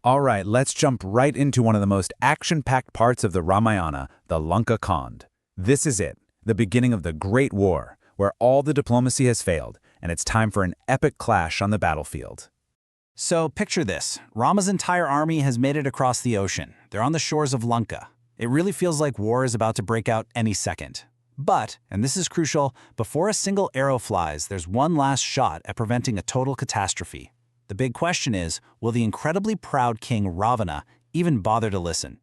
All right, let's jump right into one of the most action-packed parts of the Ramayana, the Lanka Kaand. This is it, the beginning of the Great War, where all the diplomacy has failed, and it's time for an epic clash on the battlefield. So picture this. Rama's entire army has made it across the ocean. They're on the shores of Lanka. It really feels like war is about to break out any second. But, and this is crucial, before a single arrow flies, there's one last shot at preventing a total catastrophe. The big question is, will the incredibly proud king Ravana even bother to listen?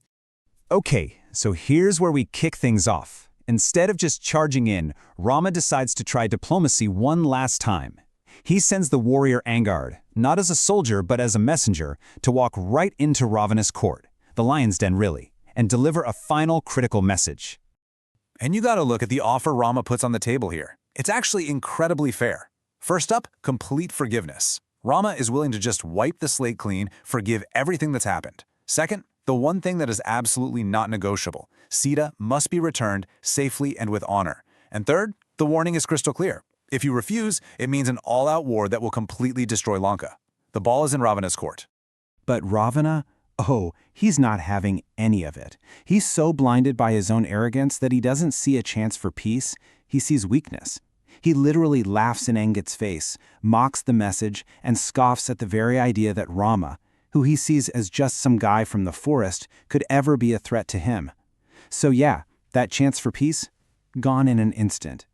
Okay, so here's where we kick things off. Instead of just charging in, Rama decides to try diplomacy one last time. He sends the warrior Angard, not as a soldier but as a messenger, to walk right into Ravana's court, the lion's den really, and deliver a final critical message. And you gotta look at the offer Rama puts on the table here. It's actually incredibly fair. First up, complete forgiveness. Rama is willing to just wipe the slate clean, forgive everything that's happened. Second, the one thing that is absolutely not negotiable. Sita must be returned safely and with honor. And third, the warning is crystal clear. If you refuse, it means an all-out war that will completely destroy Lanka. The ball is in Ravana's court. But Ravana? Oh, he's not having any of it. He's so blinded by his own arrogance that he doesn't see a chance for peace, he sees weakness. He literally laughs in Angit's face, mocks the message, and scoffs at the very idea that Rama, who he sees as just some guy from the forest, could ever be a threat to him. So yeah, that chance for peace? Gone in an instant.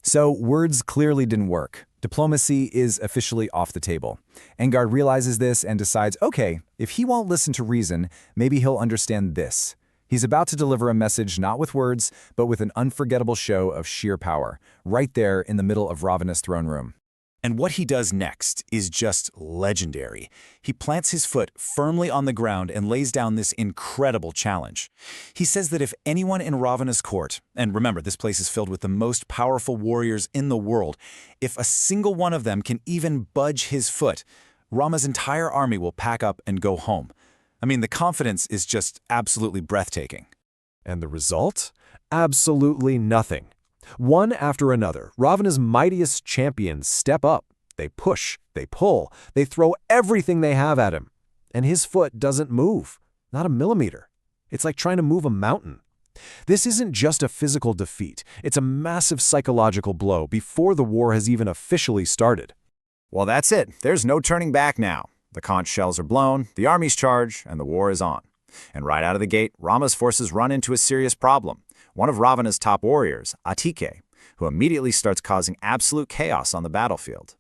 So words clearly didn't work. Diplomacy is officially off the table. Angard realizes this and decides, okay, if he won't listen to reason, maybe he'll understand this. He's about to deliver a message not with words, but with an unforgettable show of sheer power, right there in the middle of Ravana's throne room. And what he does next is just legendary. He plants his foot firmly on the ground and lays down this incredible challenge. He says that if anyone in Ravana's court, and remember this place is filled with the most powerful warriors in the world, if a single one of them can even budge his foot, Rama's entire army will pack up and go home. I mean, the confidence is just absolutely breathtaking. And the result? Absolutely nothing. One after another, Ravana's mightiest champions step up. They push, they pull, they throw everything they have at him. And his foot doesn't move, not a millimeter. It's like trying to move a mountain. This isn't just a physical defeat, it's a massive psychological blow before the war has even officially started. Well, that's it. There's no turning back now. The conch shells are blown, the armies charge, and the war is on. And right out of the gate, Rama's forces run into a serious problem. One of Ravana's top warriors, Atike, who immediately starts causing absolute chaos on the battlefield.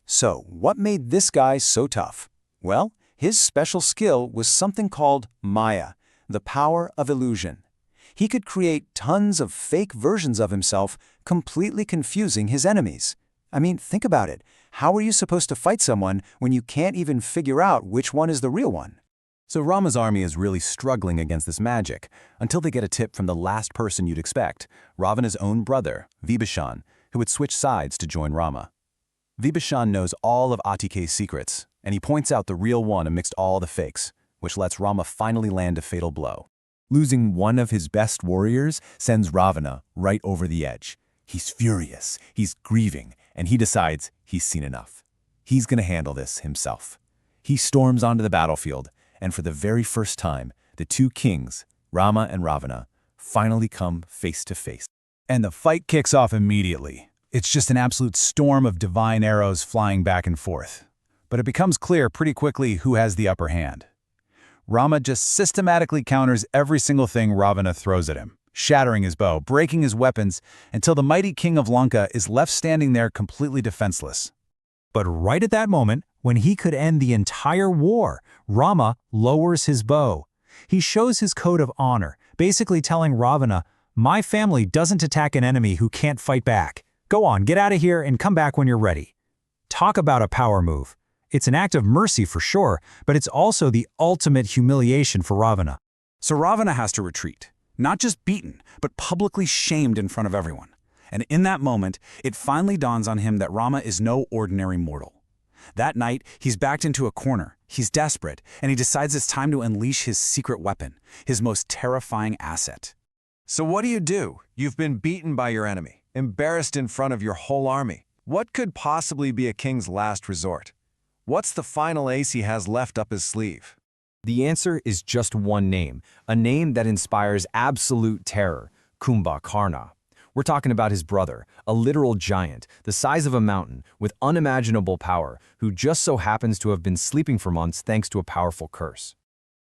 So, what made this guy so tough? Well, his special skill was something called Maya, the power of illusion. He could create tons of fake versions of himself, completely confusing his enemies. I mean, think about it. How are you supposed to fight someone when you can't even figure out which one is the real one? So Rama's army is really struggling against this magic, until they get a tip from the last person you'd expect, Ravana's own brother, Vibhishan, who would switch sides to join Rama. Vibhishan knows all of Atike's secrets, and he points out the real one amidst all the fakes, which lets Rama finally land a fatal blow. Losing one of his best warriors sends Ravana right over the edge. He's furious, he's grieving, and he decides he's seen enough. He's gonna handle this himself. He storms onto the battlefield, and for the very first time, the two kings, Rama and Ravana, finally come face to face. And the fight kicks off immediately. It's just an absolute storm of divine arrows flying back and forth. But it becomes clear pretty quickly who has the upper hand. Rama just systematically counters every single thing Ravana throws at him, shattering his bow, breaking his weapons, until the mighty king of Lanka is left standing there completely defenseless. But right at that moment, when he could end the entire war, Rama lowers his bow. He shows his code of honor, basically telling Ravana, "My family doesn't attack an enemy who can't fight back. Go on, get out of here and come back when you're ready." Talk about a power move. It's an act of mercy for sure, but it's also the ultimate humiliation for Ravana. So Ravana has to retreat, not just beaten, but publicly shamed in front of everyone. And in that moment, it finally dawns on him that Rama is no ordinary mortal. That night, he's backed into a corner, he's desperate, and he decides it's time to unleash his secret weapon, his most terrifying asset. So what do? You've been beaten by your enemy, embarrassed in front of your whole army. What could possibly be a king's last resort? What's the final ace he has left up his sleeve? The answer is just one name, a name that inspires absolute terror, Kumbhakarna. We're talking about his brother, a literal giant, the size of a mountain, with unimaginable power, who just so happens to have been sleeping for months thanks to a powerful curse.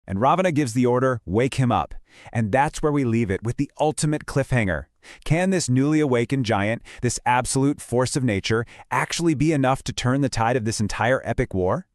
And Ravana gives the order, wake him up. And that's where we leave it, with the ultimate cliffhanger. Can this newly awakened giant, this absolute force of nature, actually be enough to turn the tide of this entire epic war?